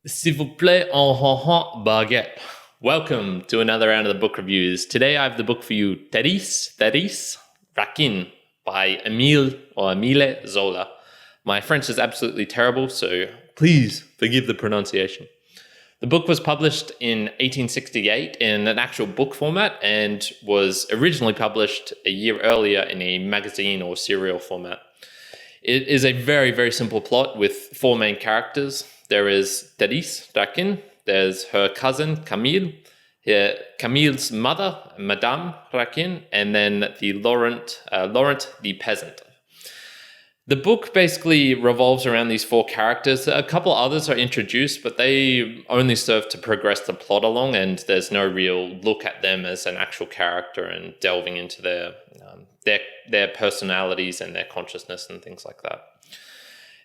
S'il vous plaît, en baguette. Welcome to another round of the book reviews. Today I have the book for you, Thérèse Raquin by Émile Zola. My French is absolutely terrible, so please forgive the pronunciation. The book was published in 1868 in an actual book format and was originally published a year earlier in a magazine or serial format. It is a very, very simple plot with four main characters. There is Thérèse Raquin, there's her cousin Camille, Camille's mother, Madame Raquin, and then the Laurent the peasant. The book basically revolves around these four characters. A couple others are introduced, but they only serve to progress the plot along, and there's no real look at them as an actual character and delving into their personalities and their consciousness and things like that.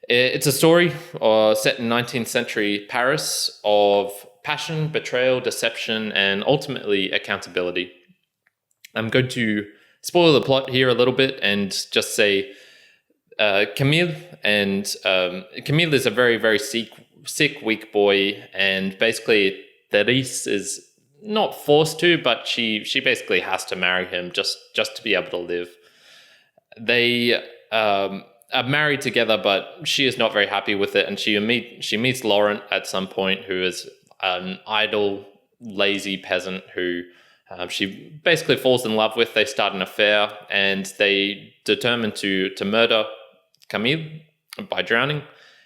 It's a story set in 19th century Paris of passion, betrayal, deception, and ultimately accountability. I'm going to spoil the plot here a little bit and just say Camille is a very, very sick, weak boy, and basically Thérèse is not forced to, but she basically has to marry him just to be able to live. They are married together, but she is not very happy with it, and she meets Laurent at some point, who is an idle, lazy peasant who she basically falls in love with. They start an affair, and they determine to murder Camille by drowning,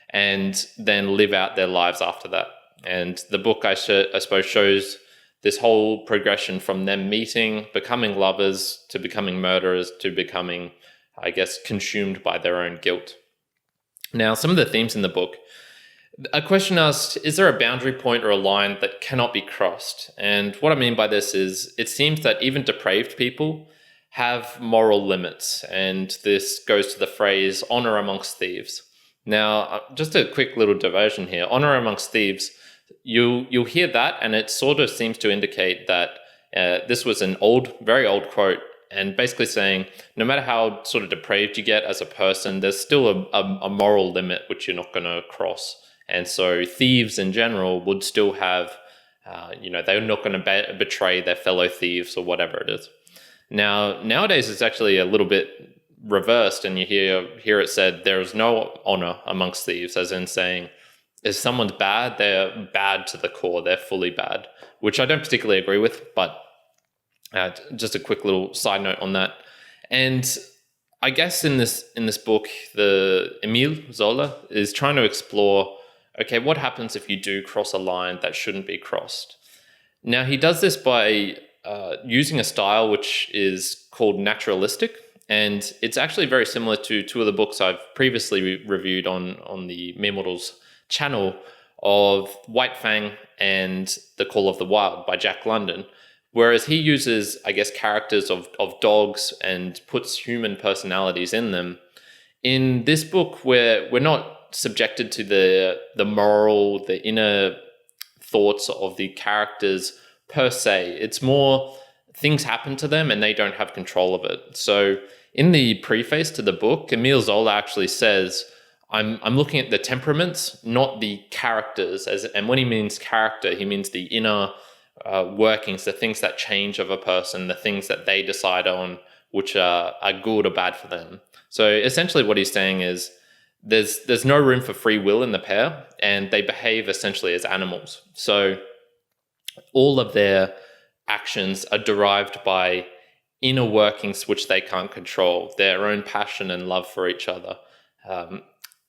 and then live out their lives after that. And the book, I suppose, shows this whole progression from them meeting, becoming lovers, to becoming murderers, to becoming, I guess, consumed by their own guilt. Now, some of the themes in the book. A question asked, is there a boundary point or a line that cannot be crossed? And what I mean by this is, it seems that even depraved people have moral limits, and this goes to the phrase honor amongst thieves. Now, just a quick little diversion here. Honor amongst thieves, you'll hear that, and it sort of seems to indicate that this was an very old quote, and basically saying no matter how sort of depraved you get as a person, there's still a moral limit which you're not going to cross. And so thieves in general would still have, they're not going to betray their fellow thieves or whatever it is. Now, nowadays it's actually a little bit reversed, and you hear it said there is no honor amongst thieves, as in saying if someone's bad, they're bad to the core, they're fully bad, which I don't particularly agree with, but just a quick little side note on that. And I guess in this book, the Émile Zola is trying to explore, okay, what happens if you do cross a line that shouldn't be crossed? Now, he does this by using a style which is called naturalistic, and it's actually very similar to two of the books I've previously reviewed on the Mere Mortals channel of White Fang and The Call of the Wild by Jack London, whereas he uses, I guess, characters of dogs and puts human personalities in them. In this book, we're not subjected to the moral, the inner thoughts of the characters per se. It's more things happen to them and they don't have control of it. So in the preface to the book, Émile Zola actually says, I'm looking at the temperaments, not the characters. And when he means character, he means the inner workings, the things that change of a person, the things that they decide on, which are good or bad for them. So essentially what he's saying is there's no room for free will in the pair, and they behave essentially as animals. So all of their actions are derived by inner workings which they can't control, their own passion and love for each other.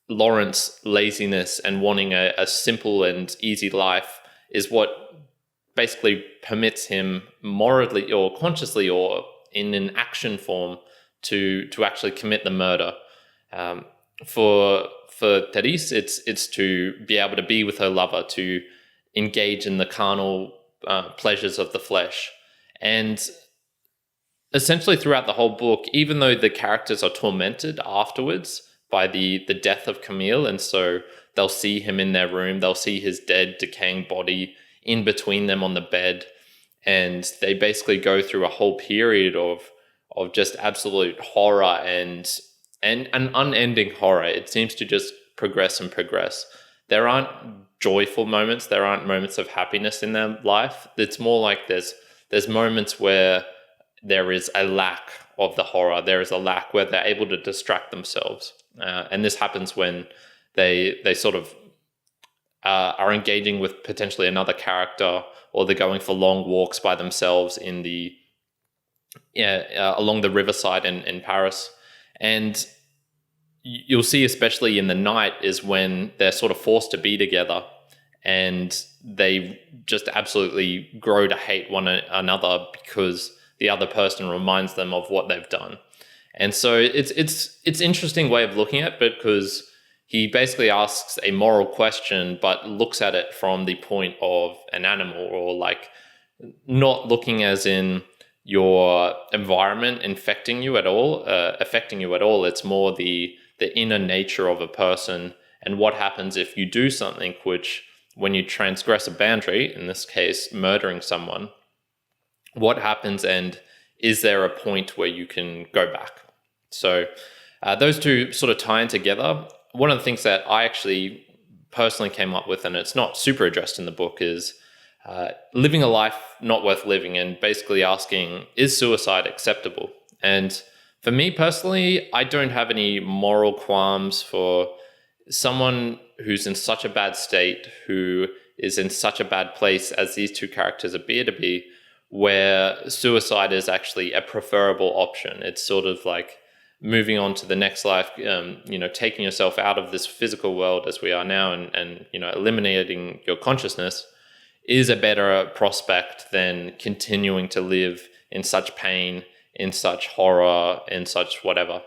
Laurent's laziness and wanting a simple and easy life is what basically permits him morally or consciously or in an action form to actually commit the murder. For Thérèse, it's to be able to be with her lover, to engage in the carnal pleasures of the flesh. And essentially throughout the whole book, even though the characters are tormented afterwards by the death of Camille, and so they'll see him in their room, they'll see his dead, decaying body in between them on the bed, and they basically go through a whole period of just absolute horror and an unending horror. It seems to just progress and progress. there aren't joyful moments. There aren't moments of happiness in their life. It's more like there's moments where there is a lack of the horror. There is a lack where they're able to distract themselves. And this happens when they sort of are engaging with potentially another character, or they're going for long walks by themselves in the along the riverside in Paris. And you'll see, especially in the night, is when they're sort of forced to be together and they just absolutely grow to hate one another because the other person reminds them of what they've done. And so it's interesting way of looking at it, because he basically asks a moral question but looks at it from the point of an animal, or like not looking as in your environment affecting you at all. It's more the inner nature of a person, and what happens if you do something which, when you transgress a boundary, in this case murdering someone, what happens, and is there a point where you can go back? So those two sort of tie in together. One of the things that I actually personally came up with, and it's not super addressed in the book, is living a life not worth living, and basically asking, is suicide acceptable? And for me personally, I don't have any moral qualms for someone who's in such a bad state, who is in such a bad place as these two characters appear to be, where suicide is actually a preferable option. It's sort of like moving on to the next life, taking yourself out of this physical world as we are now, and eliminating your consciousness is a better prospect than continuing to live in such pain, in such horror, in such whatever,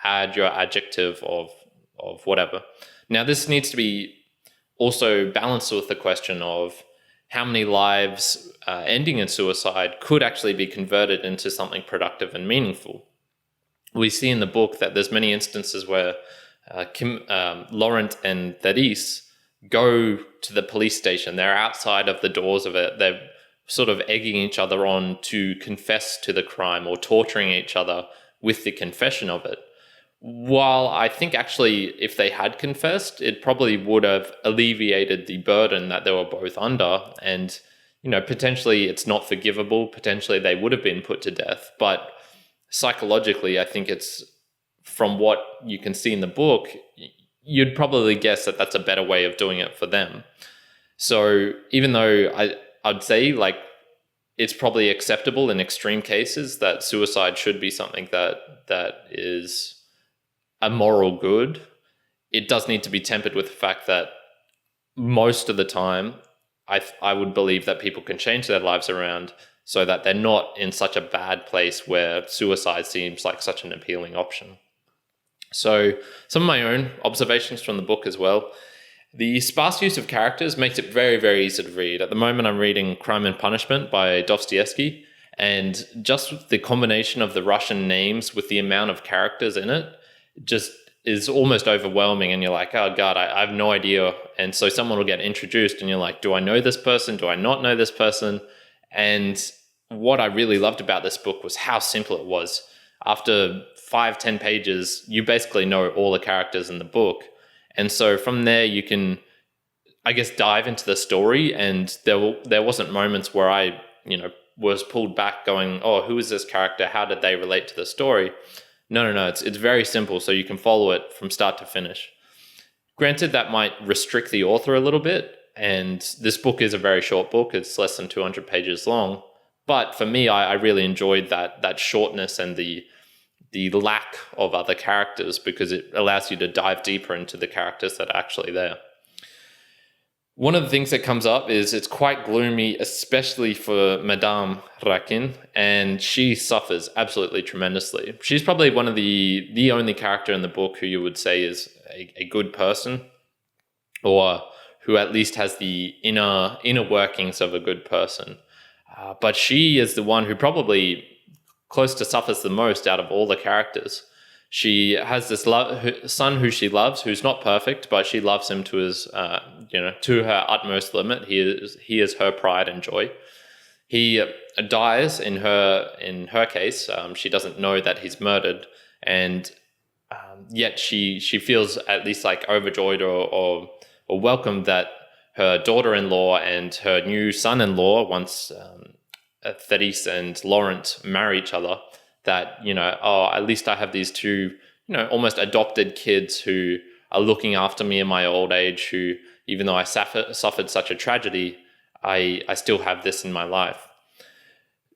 add your adjective of whatever. Now, this needs to be also balanced with the question of how many lives ending in suicide could actually be converted into something productive and meaningful. We see in the book that there's many instances where Laurent and Thérèse go to the police station. They're outside of the doors of it. They're sort of egging each other on to confess to the crime, or torturing each other with the confession of it. While I think actually if they had confessed, it probably would have alleviated the burden that they were both under. And, potentially it's not forgivable. Potentially they would have been put to death. But psychologically, I think it's, from what you can see in the book, you'd probably guess that that's a better way of doing it for them. So even though I'd say like it's probably acceptable in extreme cases that suicide should be something that is a moral good, it does need to be tempered with the fact that most of the time, I would believe that people can change their lives around so that they're not in such a bad place where suicide seems like such an appealing option. So some of my own observations from the book as well. The sparse use of characters makes it very, very easy to read. At the moment, I'm reading Crime and Punishment by Dostoevsky, and just the combination of the Russian names with the amount of characters in it just is almost overwhelming, and you're like, oh God, I have no idea. And so someone will get introduced and you're like, do I know this person? Do I not know this person? And what I really loved about this book was how simple it was. After 5-10 pages, you basically know all the characters in the book. And so from there, you can, I guess, dive into the story. And there wasn't moments where I, was pulled back going, oh, who is this character? How did they relate to the story? No. It's very simple. So you can follow it from start to finish. Granted, that might restrict the author a little bit. And this book is a very short book. It's less than 200 pages long. But for me, I really enjoyed that shortness and the lack of other characters, because it allows you to dive deeper into the characters that are actually there. One of the things that comes up is it's quite gloomy, especially for Madame Raquin, and she suffers absolutely tremendously. She's probably one of the only character in the book who you would say is a good person, or who at least has the inner workings of a good person. But she is the one who probably close to suffers the most out of all the characters. She has this son who she loves, who's not perfect, but she loves him to his, to her utmost limit. He is her pride and joy. He dies in her case. She doesn't know that he's murdered, and yet she feels at least like overjoyed or welcomed that her daughter-in-law and her new son-in-law, once Thérèse and Laurent marry each other, that, at least I have these two, almost adopted kids who are looking after me in my old age, who, even though I suffered such a tragedy, I still have this in my life.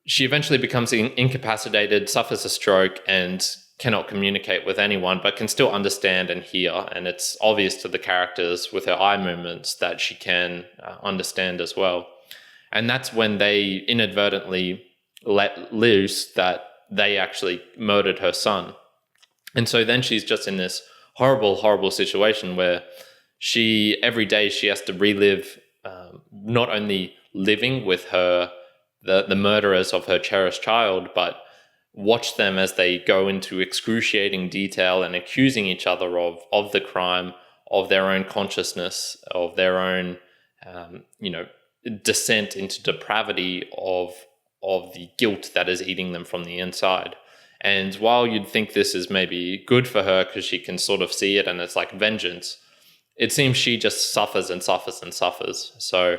She eventually becomes incapacitated, suffers a stroke, and cannot communicate with anyone, but can still understand and hear. And it's obvious to the characters with her eye movements that she can understand as well. And that's when they inadvertently let loose that they actually murdered her son. And so then she's just in this horrible, horrible situation where every day she has to relive not only living with the murderers of her cherished child, but watch them as they go into excruciating detail and accusing each other of the crime, of their own consciousness, of their own, descent into depravity of the guilt that is eating them from the inside. And while you'd think this is maybe good for her because she can sort of see it and it's like vengeance, it seems she just suffers and suffers and suffers. So,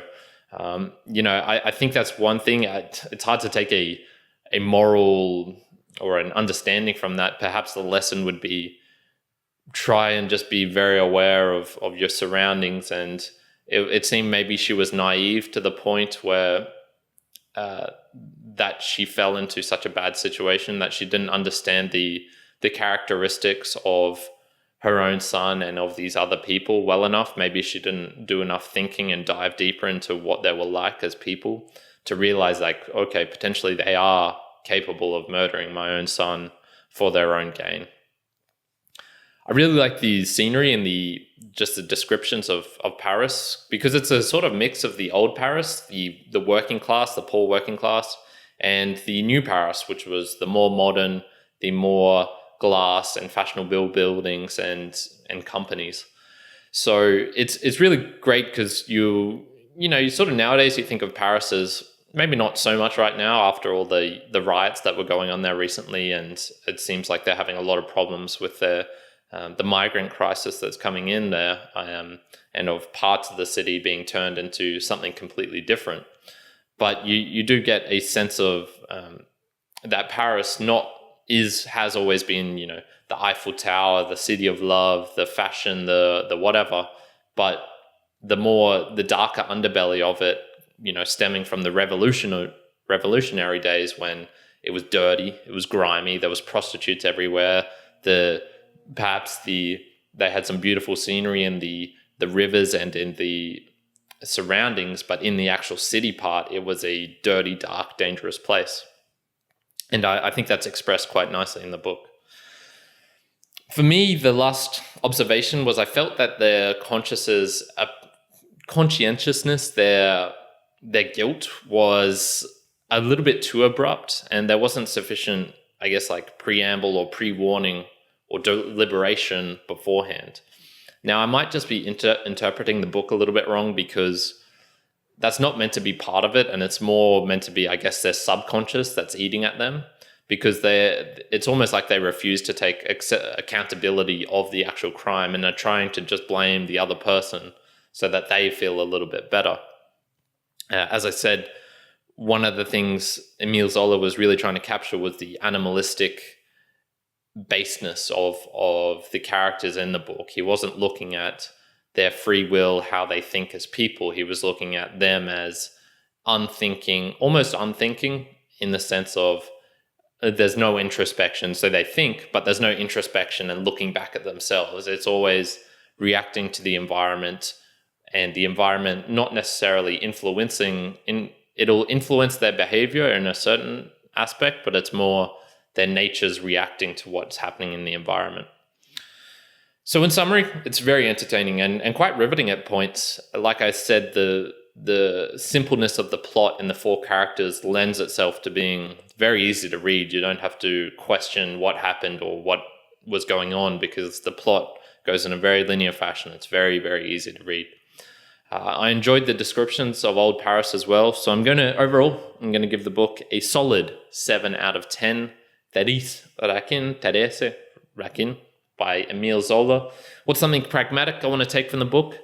I think that's one thing. It's hard to take a moral or an understanding from that. Perhaps the lesson would be try and just be very aware of your surroundings. And it seemed maybe she was naive to the point where that she fell into such a bad situation that she didn't understand the characteristics of her own son and of these other people well enough. Maybe she didn't do enough thinking and dive deeper into what they were like as people to realize, like, okay, potentially they are capable of murdering my own son for their own gain. I really like the scenery and the descriptions of Paris, because it's a sort of mix of the old Paris, the working class, the poor working class, and the new Paris, which was the more modern, the more glass and fashionable buildings and companies. So it's really great because you sort of nowadays you think of Paris as maybe not so much right now after all the riots that were going on there recently, and it seems like they're having a lot of problems with the migrant crisis that's coming in there, and of parts of the city being turned into something completely different. But you do get a sense of that Paris has always been, the Eiffel Tower, the city of love, the fashion, the whatever, but the darker underbelly of it, stemming from the revolutionary days when it was dirty, it was grimy, there was prostitutes everywhere. They had some beautiful scenery in the rivers and in the surroundings, but in the actual city part, it was a dirty, dark, dangerous place. And I think that's expressed quite nicely in the book. For me, the last observation was I felt that their conscientiousness, their guilt was a little bit too abrupt, and there wasn't sufficient, I guess, like preamble or pre-warning or deliberation beforehand. Now, I might just be interpreting the book a little bit wrong, because that's not meant to be part of it, and it's more meant to be, I guess, their subconscious that's eating at them, because it's almost like they refuse to take accountability of the actual crime, and are trying to just blame the other person so that they feel a little bit better. As I said, one of the things Émile Zola was really trying to capture was the animalistic baseness of the characters in the book. He wasn't looking at their free will, how they think as people. He was looking at them as almost unthinking, in the sense of there's no introspection. So they think, but there's no introspection and looking back at themselves. It's always reacting to the environment, and the environment not necessarily it'll influence their behavior in a certain aspect, but it's more their nature's reacting to what's happening in the environment. So in summary, it's very entertaining and quite riveting at points. Like I said, the simpleness of the plot and the four characters lends itself to being very easy to read. You don't have to question what happened or what was going on, because the plot goes in a very linear fashion. It's very, very easy to read. I enjoyed the descriptions of Old Paris as well. So I'm going to give the book a solid 7 out of 10. Thérèse Raquin by Émile Zola. What's something pragmatic I want to take from the book?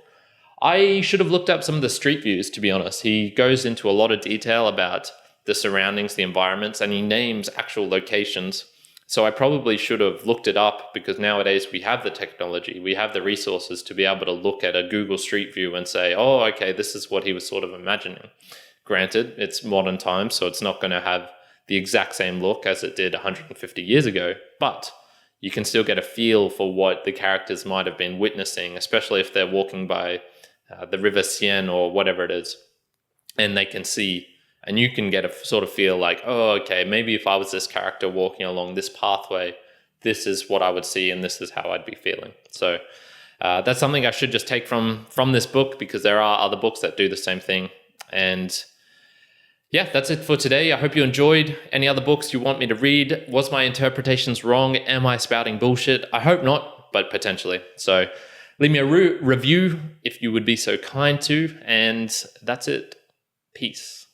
I should have looked up some of the street views, to be honest. He goes into a lot of detail about the surroundings, the environments, and he names actual locations. So I probably should have looked it up, because nowadays we have the technology, we have the resources to be able to look at a Google Street View and say, oh, okay, this is what he was sort of imagining. Granted, it's modern times, so it's not going to have the exact same look as it did 150 years ago, but you can still get a feel for what the characters might have been witnessing, especially if they're walking by the River Seine or whatever it is, and they can see, and you can get a sort of feel like, oh, okay, maybe if I was this character walking along this pathway, this is what I would see and this is how I'd be feeling. So that's something I should just take from this book, because there are other books that do the same thing. And yeah, that's it for today. I hope you enjoyed. Any other books you want me to read? Was my interpretations wrong? Am I spouting bullshit? I hope not, but potentially. So leave me a review if you would be so kind to. And that's it. Peace.